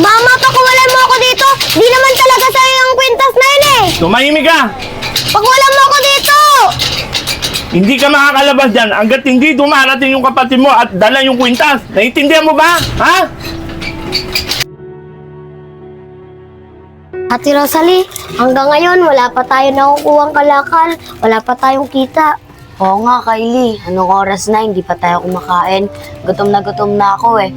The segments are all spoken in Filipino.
Mama, pakuwalan mo ako dito. Di naman talaga sa'yo yung kwintas na yun eh. Tumahimik ka! Pakuwalan mo ako dito. Hindi ka makakalabas dyan hanggat hindi dumarating yung kapatid mo at dala yung kwintas. Naiintindihan mo ba? Ha? Ate Rosalie, hanggang ngayon wala pa tayo nakukuhang kalakal. Wala pa tayong kita. Oo nga, Kylie. Anong oras na? Hindi pa tayo kumakain. Gutom na ako eh.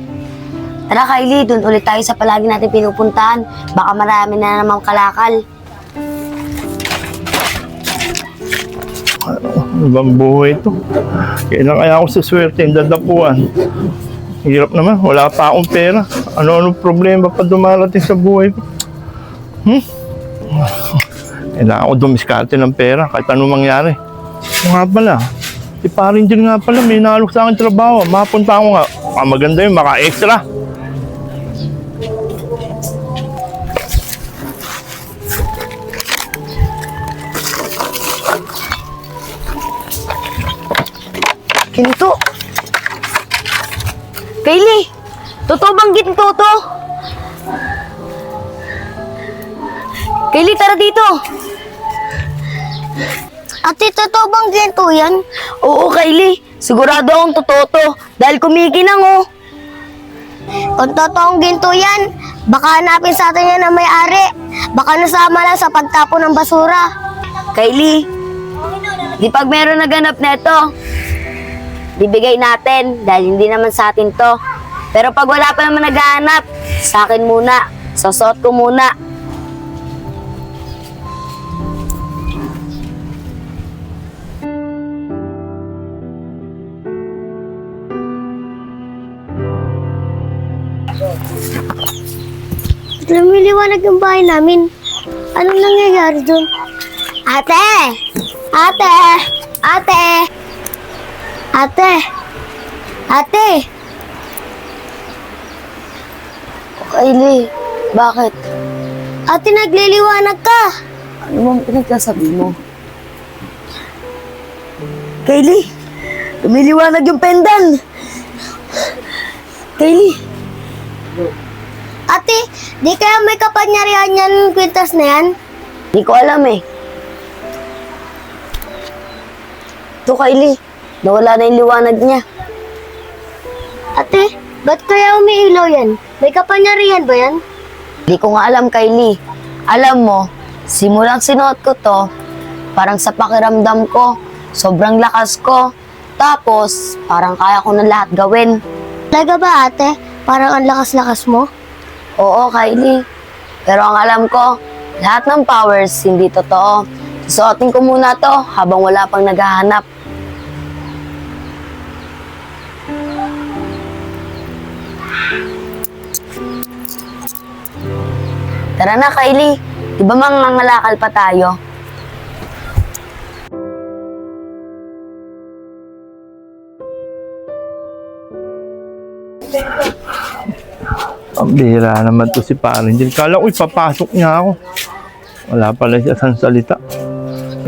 Tara, Kylie. Doon ulit tayo sa palagi natin pinupuntahan. Baka marami na namang kalakal. Ano bang buhay ito? Kailan kaya ako suswerte yung dadapuan? Hirap naman, wala pa akong pera. Ano-ano problema pa dumarating sa buhay ko? Kailangan ako dumiskarte ng pera kahit anong mangyari. O nga pala, si parin din nga pala, may naalok sa akin trabaho. Mapunta ako nga, maganda yun, maka-extra. Ginto! Kylie! Totoo bang ginto to? Kylie, tara dito! Ate, totoo bang ganito yan? Oo, Kylie. Sigurado akong totoo to. Dahil kumikinang oh. Kung totoong ginto yan, baka hanapin sa atin yan ang may-ari. Baka nasama lang sa pagtapon ng basura. Kylie, di pag meron naganap neto, bibigay natin dahil hindi naman sa atin to. Pero pag wala pa naman naghahanap, sa akin muna. Sosot ko muna. Lumiliwanag yung bahay namin. Anong nangyayari doon? Ate! Ate! Ate! Ate! Ate! Kylie, bakit? Ate, nagliliwanag ka! Ano bang pinagsasabi mo? Kylie, lumiliwanag yung pendan! Kylie! Ate, di kaya may kapangyarihan yan yung kwintas na yan? Di ko alam eh. Ito, Kylie, nawala na yung liwanag niya. Ate, ba't kaya umiilaw yan? May kapangyarihan ba yan? Di ko nga alam, Kylie. Alam mo, simulang sinuot ko to, parang sa pakiramdam ko, sobrang lakas ko. Tapos, parang kaya ko na lahat gawin. Talaga ba ate? Parang ang lakas-lakas mo? Oo, Kylie. Pero ang alam ko, lahat ng powers hindi totoo. Susuotin ko muna to habang wala pang naghahanap. Tara na, Kylie. Di ba mangangalakal pa tayo? Ang bihira naman to si parin din. Kala ko ipapasok niya ako. Wala pala siya sa salita.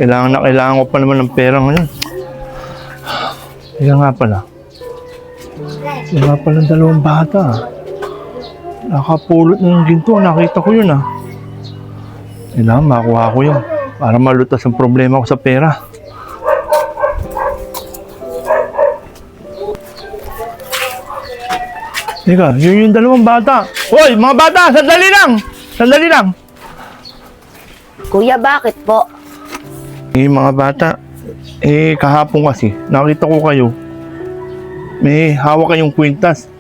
Kailangan ko pa naman ng pera ngayon. Kaya nga pala. Kaya nga pala dalawang bata. Nakapulot ng ginto. Nakita ko yun ah. Kailangan makuha ko yun. Para malutas ang problema ko sa pera. Teka, yun yung dalawang bata. Hoy, mga bata, sandali lang! Sandali lang! Kuya, bakit po? Mga bata, kahapon kasi, nakita ko kayo. May hawak kayong kwintas.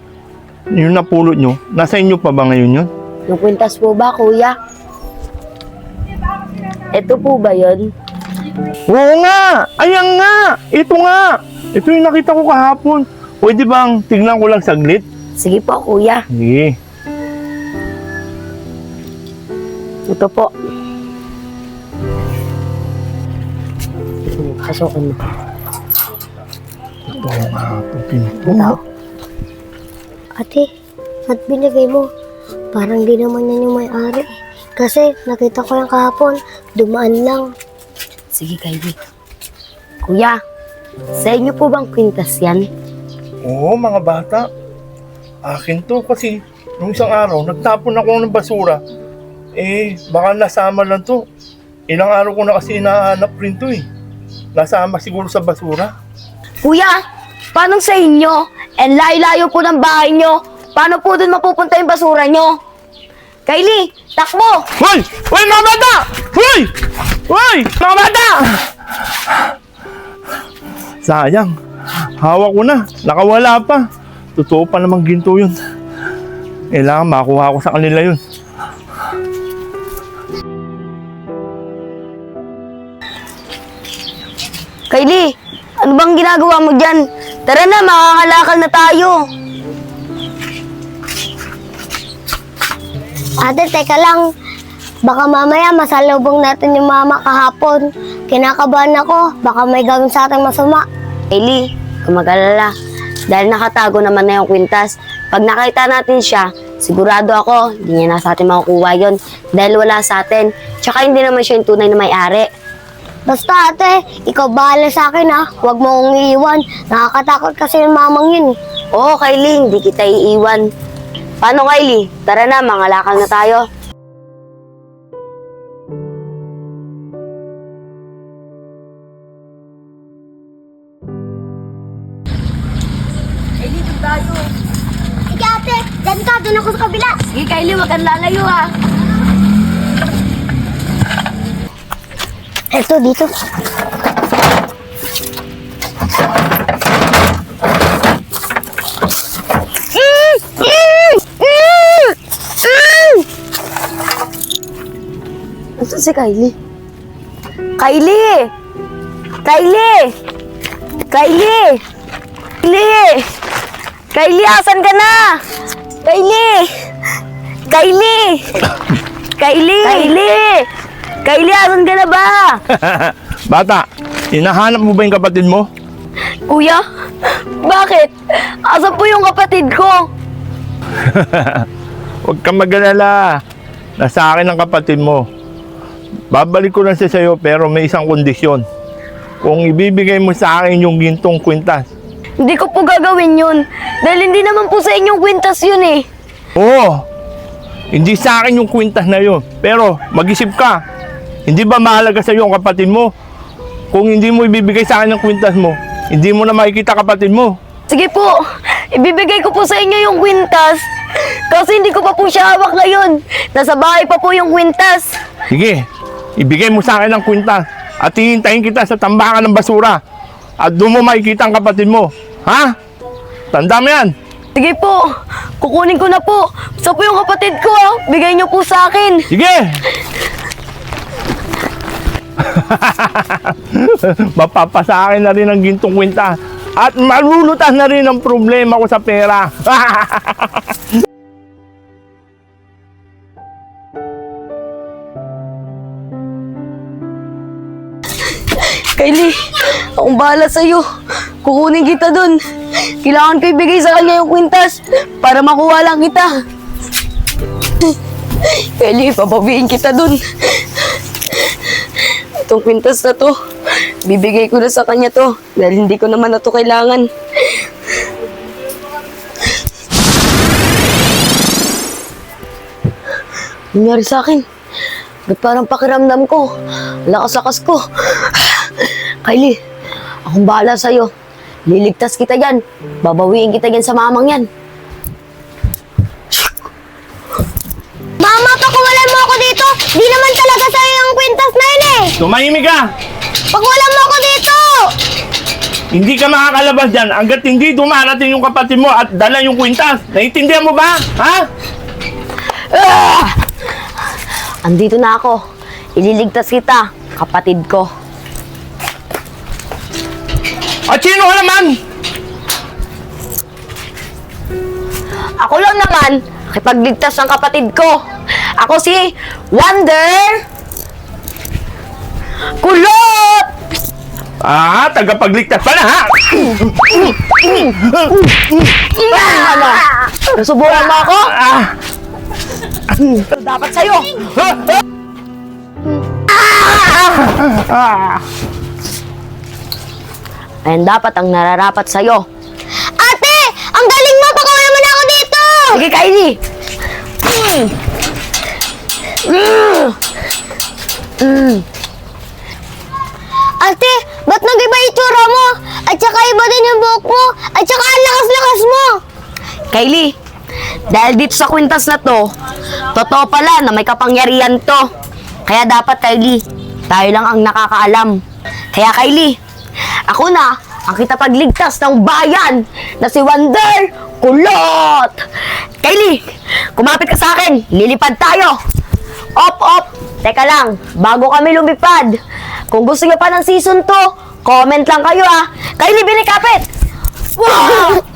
Yung napulot nyo, nasa inyo pa ba ngayon yun? Yung kwintas po ba, kuya? Ito po ba yun? Oo nga! Ayan nga! Ito nga! Ito yung nakita ko kahapon. Pwede bang tignan ko lang saglit? Sige po, kuya. Sige. Ito po. Pasukin mo. Ito nga, ito pinto. Ito. Ate, at binigay mo. Parang di naman yan yung may-ari. Kasi nakita ko yung kahapon, dumaan lang. Sige, Kylie. Kuya, sa inyo po bang kwintas yan? Oo, mga bata. Akin to kasi nung isang araw, nagtapon ako ng basura. Baka nasama lang to. Ilang araw ko na kasi hinahanap rin to eh. Nasama siguro sa basura. Kuya, paano sa inyo? And layo-layo po ng bahay nyo. Paano po dun mapupunta yung basura nyo? Kylie, takbo! Hoy! Hoy, mga bata! Hoy! Hoy! Mga bata! Sayang. Hawak ko na. Nakawala pa. Totoo pa namang ginto yun. Kailangan makuha ko sa kanila yun. Kylie, ano bang ginagawa mo dyan? Tara na, makakalakal na tayo. Ate, teka lang. Baka mamaya masalubong natin yung mama kahapon. Kinakabahan ako. Baka may gawin sa atin masama. Kylie, kumagalala. Dahil nakatago naman na yung kwintas. Pag nakita natin siya, sigurado ako, hindi niya na sa atin makukuha yun. Dahil wala sa atin. Tsaka hindi naman siya yung tunay na may-ari. Basta ate, ikaw bahala sa akin ha. Huwag mo akong iiwan. Nakakatakot kasi yung mamang yun eh. Oo, Kylie, hindi kita iiwan. Paano, Kylie? Tara na, mangalakal na tayo. Kylie, doon tayo. Sige ate, dyan ka. Dun ako sa kabila. Sige, Kylie, wag kang lalayo ha. Eto, dito. Nasaan si Kylie? Kylie! Kylie! Kylie! Kylie! Kylie, asan ka na? Kylie! Kylie! Kylie! Kylie! Kylie, asan ka na ba? Bata, hinahanap mo ba yung kapatid mo? Kuya, bakit? Asan po yung kapatid ko? Huwag kang mag-alala. Nasa akin ang kapatid mo. Babalik ko lang siya sa'yo pero may isang kondisyon. Kung ibibigay mo sa akin yung gintong kwintas. Hindi ko po gagawin yun. Dahil hindi naman po sa inyong kwintas yun eh. Oo, hindi sa akin yung kwintas na yun. Pero mag-isip ka. Hindi ba mahalaga sa'yo ang kapatid mo? Kung hindi mo ibibigay sa akin ang kwintas mo, hindi mo na makikita kapatid mo. Sige po, ibibigay ko po sa inyo yung kwintas. Kasi hindi ko pa po siya hawak ngayon. Nasa bahay pa po yung kwintas. Sige, ibigay mo sa akin ang kwintas at hihintayin kita sa tambakan ng basura. At doon mo makikita ang kapatid mo. Ha? Tanda mo yan. Sige po, kukunin ko na po. Sa po yung kapatid ko ah. Bigay niyo po sa akin. Sige! Mapapasa akin na rin ang gintong kwintas. At malulutas na rin ang problema ko sa pera. Kylie, akong bahala sa'yo. Kukunin kita dun. Kailangan ko ibigay sa kanya yung kwintas para makuha lang kita. Kylie, papabihin kita dun. Itong kwintas na to, bibigay ko na sa kanya to dahil hindi ko naman na to kailangan. Nangyari sa akin? Ba't parang pakiramdam ko? Lakas-lakas ko. Kylie, akong bahala sa'yo. Liligtas kita dyan. Babawiin kita dyan sa mamang yan. Mama, pakuwalan mo ako dito. Di naman talaga sa'yo yung kwintas na yun eh. Tumahimik ka! Pakuwalan mo ako dito. Hindi ka makakalabas dyan hanggat hindi dumarating yung kapatid mo at dala yung kwintas. Naiintindihan mo ba? Ha? Andito na ako. Ililigtas kita, kapatid ko. At sino ka naman? Ako lang naman, nakipagligtas ng kapatid ko. Ako si Wonder Kulot! Tagapagligtas pala ha? Ano? Nasubukan mo ako? Dapat sa'yo. Ayan dapat ang nararapat sa'yo. Ate, ang galing mo. Pakuwalan mo na ako dito. Sige, Kylie. Ate, ba't nag-iba itsura mo? At saka iba din yung buhok mo. At saka ang lakas-lakas mo. Kylie, dahil dito sa kwintas na to, totoo pala na may kapangyarihan to. Kaya dapat, Kylie, tayo lang ang nakakaalam. Kaya Kylie, ako na ang kitapagligtas ng bayan na si Wonder Kulot. Kylie, kumapit ka sa akin. Lilipad tayo. Op. Teka lang, bago kami lumipad. Kung gusto nyo pa ng season 2, comment lang kayo ah. Kylie, binikapit! Wow!